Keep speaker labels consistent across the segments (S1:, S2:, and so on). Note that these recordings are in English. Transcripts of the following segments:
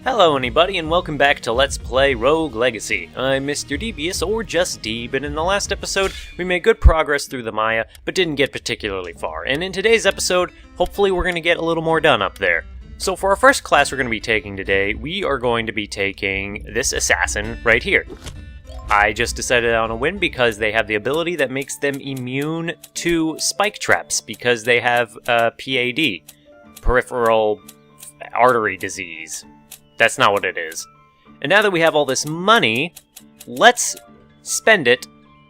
S1: Hello anybody and welcome back to Let's Play Rogue Legacy. I'm Mr. Devious, or just Deeb, and in the last episode we made good progress through the Maya, but didn't get particularly far. And in today's episode, hopefully we're going to get a little more done up there. So for our first class we're going to be taking today, we are going to be taking this assassin right here. I just decided on a whim because they have the ability that makes them immune to spike traps because they have PAD, peripheral artery disease. That's not what it is. And now that we have all this money, let's spend it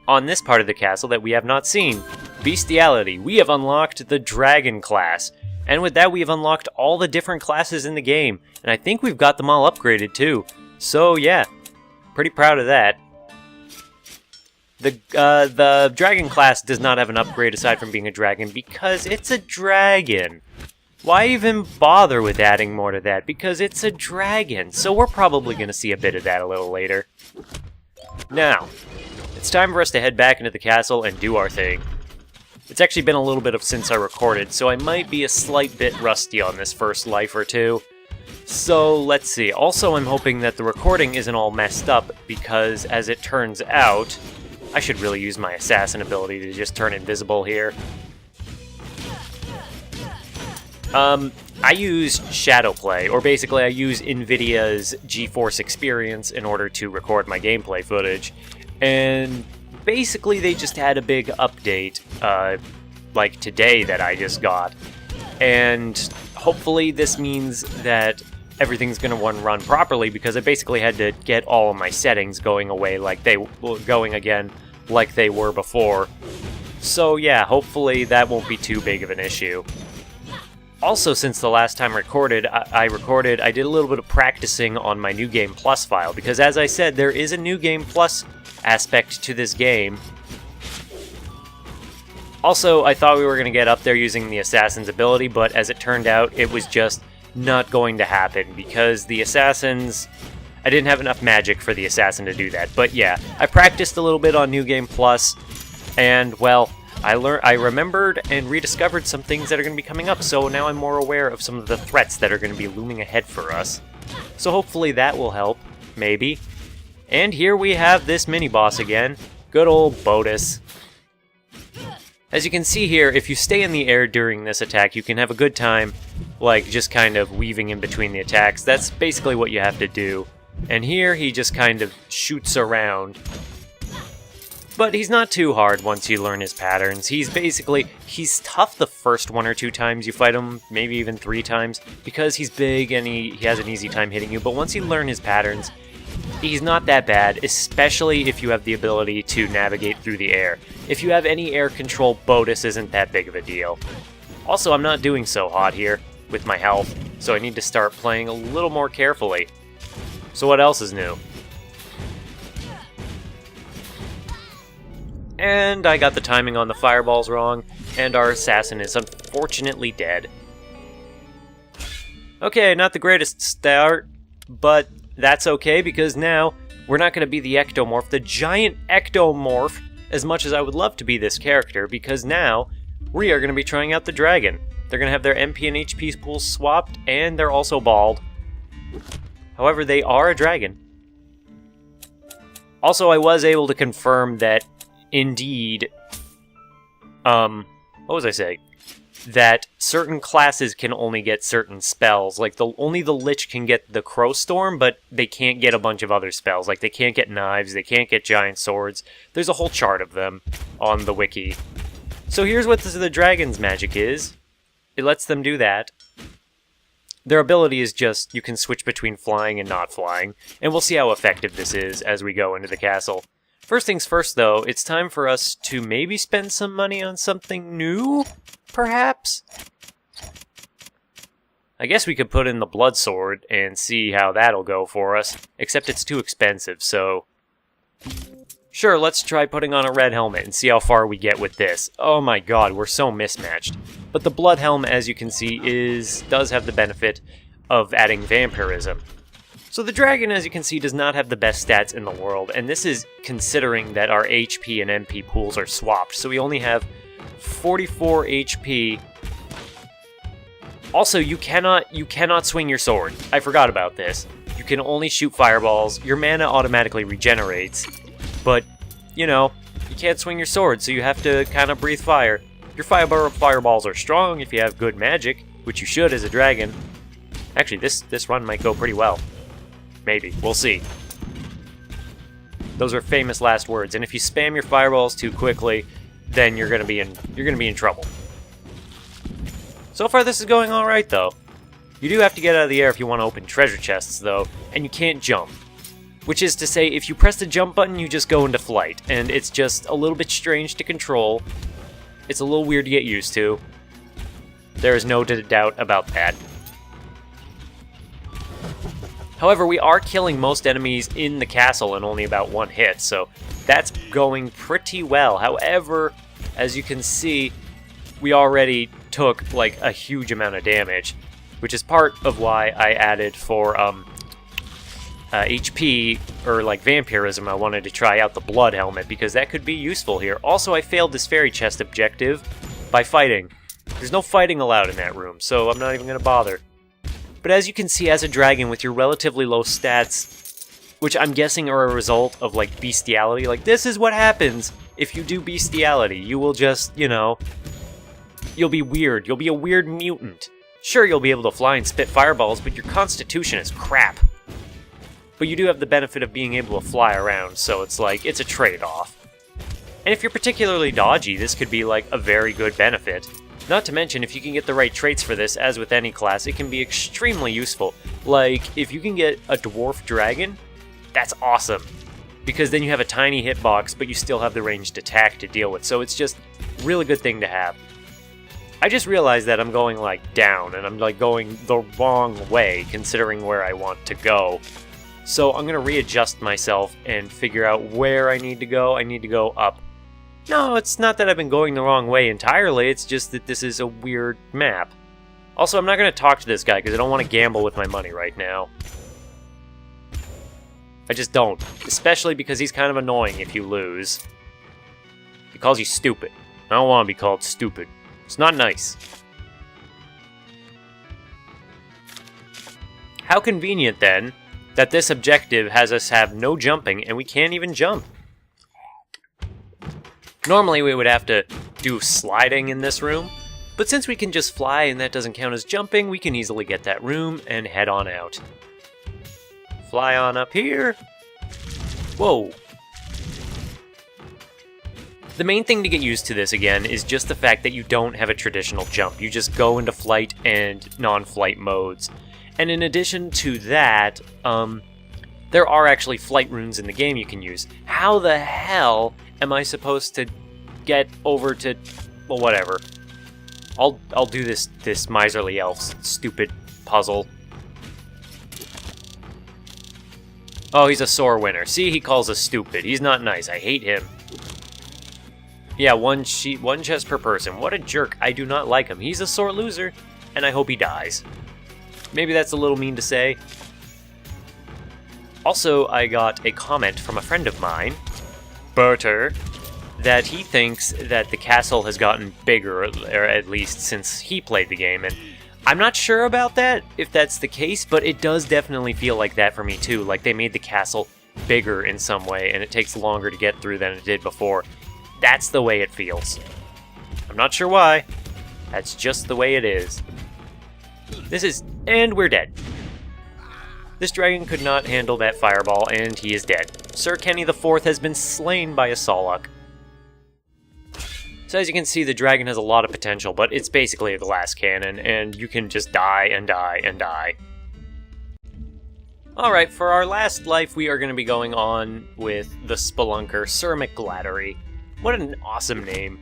S1: on this part of the castle that we have not seen. Bestiality. We have unlocked the Dragon class. And with that, we have unlocked all the different classes in the game. And I think we've got them all upgraded too. So yeah, pretty proud of that. The Dragon class does not have an upgrade aside from being a dragon because it's a dragon. Why even bother with adding more to that? Because it's a dragon, so we're probably going to see a bit of that a little later. Now, it's time for us to head back into the castle and do our thing. It's actually been a little bit since I recorded, so I might be a slight bit rusty on this first life or two. So, let's see. Also, I'm hoping that the recording isn't all messed up, because as it turns out, I should really use my assassin ability to just turn invisible here. I use Shadowplay, or basically I use NVIDIA's GeForce Experience in order to record my gameplay footage, and basically they just had a big update, like today that I just got, and hopefully this means that everything's going to run properly, because I basically had to get all of my settings going again like they were before. So yeah, hopefully that won't be too big of an issue. Also, since the last time I did a little bit of practicing on my New Game Plus file, because as I said, there is a New Game Plus aspect to this game. Also, I thought we were going to get up there using the Assassin's ability, but as it turned out, it was just not going to happen, because the Assassins... I didn't have enough magic for the Assassin to do that. But yeah, I practiced a little bit on New Game Plus, and, well... I remembered and rediscovered some things that are going to be coming up, so now I'm more aware of some of the threats that are going to be looming ahead for us. So hopefully that will help, maybe. And here we have this mini-boss again, good old Bodus. As you can see here, if you stay in the air during this attack, you can have a good time, like, just kind of weaving in between the attacks. That's basically what you have to do. And here, he just kind of shoots around. But he's not too hard once you learn his patterns. He's tough the first 1 or 2 times you fight him, maybe even 3 times, because he's big and he has an easy time hitting you. But once you learn his patterns, he's not that bad, especially if you have the ability to navigate through the air. If you have any air control, Bodus isn't that big of a deal. Also, I'm not doing so hot here with my health, so I need to start playing a little more carefully. So what else is new? And I got the timing on the fireballs wrong, and our assassin is unfortunately dead. Okay, not the greatest start, but that's okay, because now we're not going to be the ectomorph, the giant ectomorph, as much as I would love to be this character, because now we are going to be trying out the dragon. They're going to have their MP and HP pools swapped, and they're also bald. However, they are a dragon. Also, I was able to confirm that indeed, what was I saying? That certain classes can only get certain spells. Like, only the Lich can get the Crow Storm, but they can't get a bunch of other spells. Like, they can't get knives, they can't get giant swords. There's a whole chart of them on the wiki. So here's what the dragon's magic is. It lets them do that. Their ability is just, you can switch between flying and not flying. And we'll see how effective this is as we go into the castle. First things first, though, it's time for us to maybe spend some money on something new, perhaps? I guess we could put in the Blood Sword and see how that'll go for us, except it's too expensive, so... Sure, let's try putting on a red helmet and see how far we get with this. Oh my god, we're so mismatched. But the Blood Helm, as you can see, does have the benefit of adding vampirism. So the dragon, as you can see, does not have the best stats in the world, and this is considering that our HP and MP pools are swapped, so we only have 44 HP. Also, you cannot swing your sword. I forgot about this. You can only shoot fireballs. Your mana automatically regenerates, but, you know, you can't swing your sword, so you have to kind of breathe fire. Your fireballs are strong if you have good magic, which you should as a dragon. Actually, this run might go pretty well. Maybe. We'll see. Those are famous last words, and if you spam your fireballs too quickly, then you're gonna be in trouble. So far, this is going all right, though. You do have to get out of the air if you want to open treasure chests, though, and you can't jump. Which is to say, if you press the jump button, you just go into flight, and it's just a little bit strange to control. It's a little weird to get used to. There is no doubt about that. However, we are killing most enemies in the castle in only about one hit, so that's going pretty well. However, as you can see, we already took like a huge amount of damage, which is part of why I added for HP, or like vampirism, I wanted to try out the blood helmet, because that could be useful here. Also, I failed this fairy chest objective by fighting. There's no fighting allowed in that room, so I'm not even going to bother. But as you can see, as a dragon with your relatively low stats, which I'm guessing are a result of like bestiality, like this is what happens if you do bestiality. You will just, you know, you'll be weird. You'll be a weird mutant. Sure, you'll be able to fly and spit fireballs, but your constitution is crap. But you do have the benefit of being able to fly around, so it's like, it's a trade-off. And if you're particularly dodgy, this could be like a very good benefit. Not to mention, if you can get the right traits for this, as with any class, it can be extremely useful. Like, if you can get a dwarf dragon, that's awesome. Because then you have a tiny hitbox, but you still have the ranged attack to deal with, so it's just a really good thing to have. I just realized that I'm going, like, down, and I'm, like, going the wrong way, considering where I want to go. So I'm going to readjust myself and figure out where I need to go. I need to go up. No, it's not that I've been going the wrong way entirely, it's just that this is a weird map. Also, I'm not going to talk to this guy because I don't want to gamble with my money right now. I just don't. Especially because he's kind of annoying if you lose. He calls you stupid. I don't want to be called stupid. It's not nice. How convenient, then, that this objective has us have no jumping and we can't even jump. Normally we would have to do sliding in this room, but since we can just fly and that doesn't count as jumping, we can easily get that room and head on out. Fly on up here. Whoa. The main thing to get used to this again is just the fact that you don't have a traditional jump. You just go into flight and non-flight modes. And in addition to that, there are actually flight runes in the game you can use. How the hell am I supposed to get over to... well, whatever. I'll do this miserly elf's stupid puzzle. Oh, he's a sore winner. See, he calls us stupid. He's not nice. I hate him. Yeah, one chest per person. What a jerk. I do not like him. He's a sore loser, and I hope he dies. Maybe that's a little mean to say. Also, I got a comment from a friend of mine, Berter, that he thinks that the castle has gotten bigger, or at least since he played the game, and I'm not sure about that, if that's the case, but it does definitely feel like that for me too, like they made the castle bigger in some way, and it takes longer to get through than it did before. That's the way it feels. I'm not sure why. That's just the way it is. And we're dead. This dragon could not handle that fireball, and he is dead. Sir Kenny IV has been slain by a Sawlock. So as you can see, the dragon has a lot of potential, but it's basically a glass cannon, and you can just die and die and die. Alright, for our last life, we are going to be going on with the Spelunker, Sir McGlattery. What an awesome name.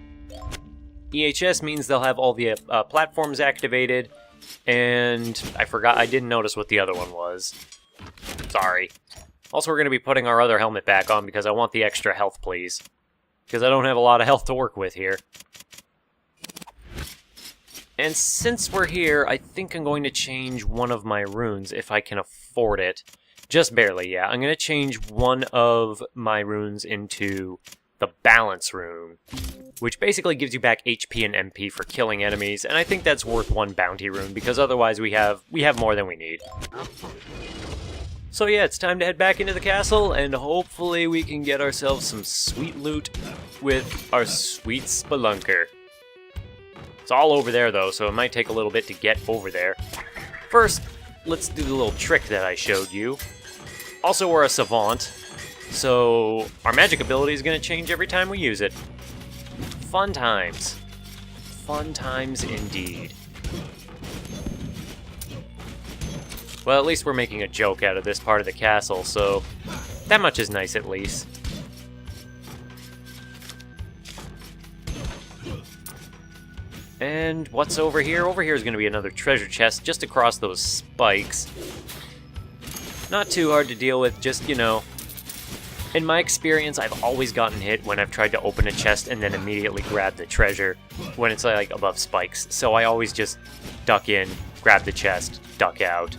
S1: EHS means they'll have all the platforms activated, and I didn't notice what the other one was. Sorry. Also, we're going to be putting our other helmet back on because I want the extra health, please. Because I don't have a lot of health to work with here. And since we're here, I think I'm going to change one of my runes if I can afford it. Just barely, yeah. I'm going to change one of my runes into the balance rune, which basically gives you back HP and MP for killing enemies, and I think that's worth one bounty rune, because otherwise we have more than we need. So yeah, it's time to head back into the castle, and hopefully we can get ourselves some sweet loot with our sweet spelunker. It's all over there though, so it might take a little bit to get over there. First, let's do the little trick that I showed you. Also, we're a savant, so our magic ability is going to change every time we use it. Fun times. Fun times indeed. Well, at least we're making a joke out of this part of the castle, so that much is nice at least. And what's over here? Over here is going to be another treasure chest just across those spikes. Not too hard to deal with, just, you know, in my experience, I've always gotten hit when I've tried to open a chest and then immediately grab the treasure when it's like above spikes. So I always just duck in, grab the chest, duck out.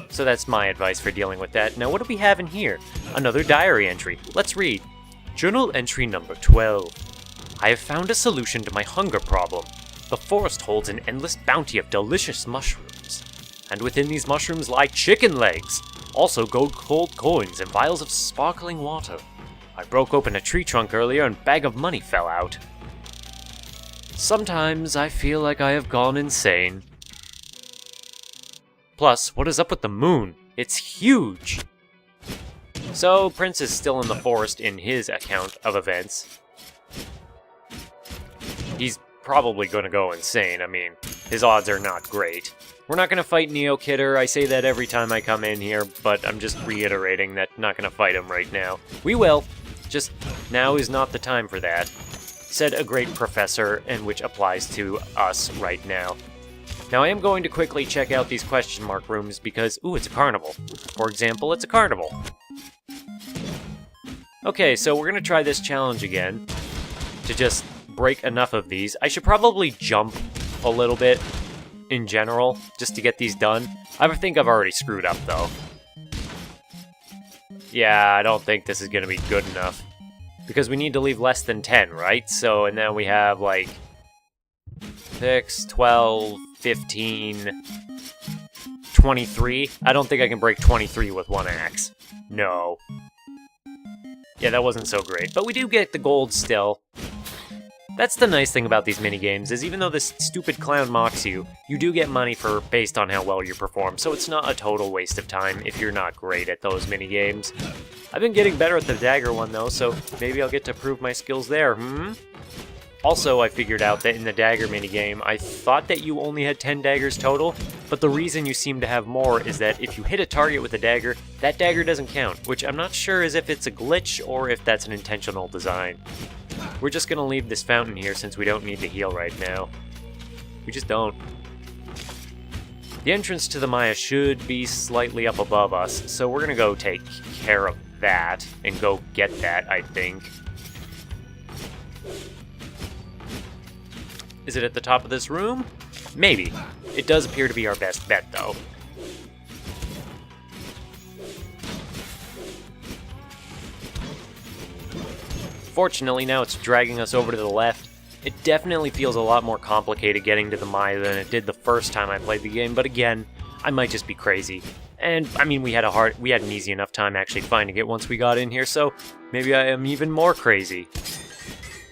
S1: So that's my advice for dealing with that. Now what do we have in here? Another diary entry. Let's read. Journal entry number 12. I have found a solution to my hunger problem. The forest holds an endless bounty of delicious mushrooms. And within these mushrooms lie chicken legs. Also gold coins and vials of sparkling water. I broke open a tree trunk earlier and a bag of money fell out. Sometimes I feel like I have gone insane. Plus, what is up with the moon? It's huge! So, Prince is still in the forest in his account of events. He's probably going to go insane. I mean, his odds are not great. We're not going to fight Neo Kidder. I say that every time I come in here, but I'm just reiterating that I'm not going to fight him right now. We will. Just now is not the time for that. Said a great professor, and which applies to us right now. Now I am going to quickly check out these question mark rooms because, ooh, it's a carnival. For example, it's a carnival. Okay, so we're going to try this challenge again to just break enough of these. I should probably jump a little bit in general just to get these done. I think I've already screwed up though. Yeah, I don't think this is going to be good enough. Because we need to leave less than 10, right? So, and then we have like 6, 12, 15, 23. I don't think I can break 23 with one axe. No. Yeah, that wasn't so great. But we do get the gold still. That's the nice thing about these minigames, is even though this stupid clown mocks you, you do get money for based on how well you perform, so it's not a total waste of time if you're not great at those minigames. I've been getting better at the dagger one though, so maybe I'll get to prove my skills there, Also, I figured out that in the dagger minigame, I thought that you only had 10 daggers total, but the reason you seem to have more is that if you hit a target with a dagger, that dagger doesn't count, which I'm not sure is if it's a glitch or if that's an intentional design. We're just gonna leave this fountain here since we don't need to heal right now. We just don't. The entrance to the Maya should be slightly up above us, so we're gonna go take care of that and go get that, I think. Is it at the top of this room? Maybe. It does appear to be our best bet, though. Fortunately, now it's dragging us over to the left. It definitely feels a lot more complicated getting to the Maya than it did the first time I played the game, but again, I might just be crazy. And, I mean, we had an easy enough time actually finding it once we got in here, so maybe I am even more crazy.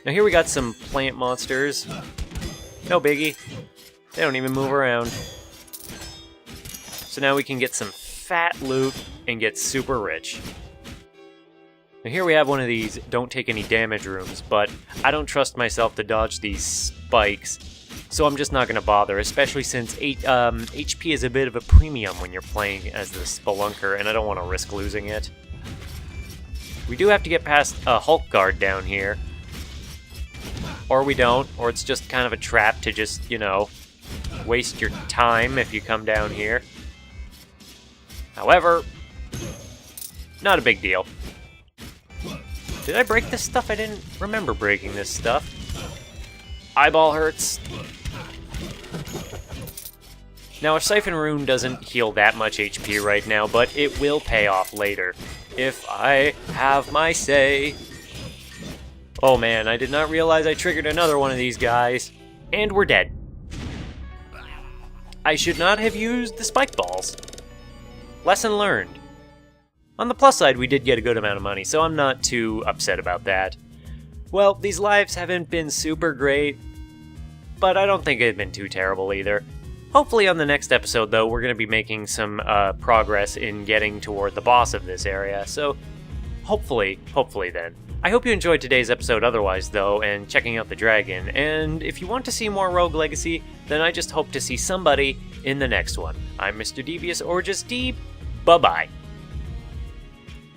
S1: Now here we got some plant monsters. No biggie. They don't even move around. So now we can get some fat loot and get super rich. Now here we have one of these don't take any damage rooms, but I don't trust myself to dodge these spikes, so I'm just not going to bother, especially since HP is a bit of a premium when you're playing as the Spelunker, and I don't want to risk losing it. We do have to get past a Hulk guard down here. Or we don't, or it's just kind of a trap to just, you know, waste your time if you come down here. However, not a big deal. Did I break this stuff? I didn't remember breaking this stuff. Eyeball hurts. Now, a Siphon Rune doesn't heal that much HP right now, but it will pay off later, if I have my say. Oh man, I did not realize I triggered another one of these guys. And we're dead. I should not have used the spike balls. lesson learned. On the plus side, we did get a good amount of money, so I'm not too upset about that. Well, these lives haven't been super great, but I don't think they've been too terrible either. Hopefully on the next episode, though, we're going to be making some progress in getting toward the boss of this area, so hopefully then. I hope you enjoyed today's episode otherwise, though, and checking out the dragon, and if you want to see more Rogue Legacy, then I just hope to see somebody in the next one. I'm Mr. Devious, or just Deeb. Bye-bye.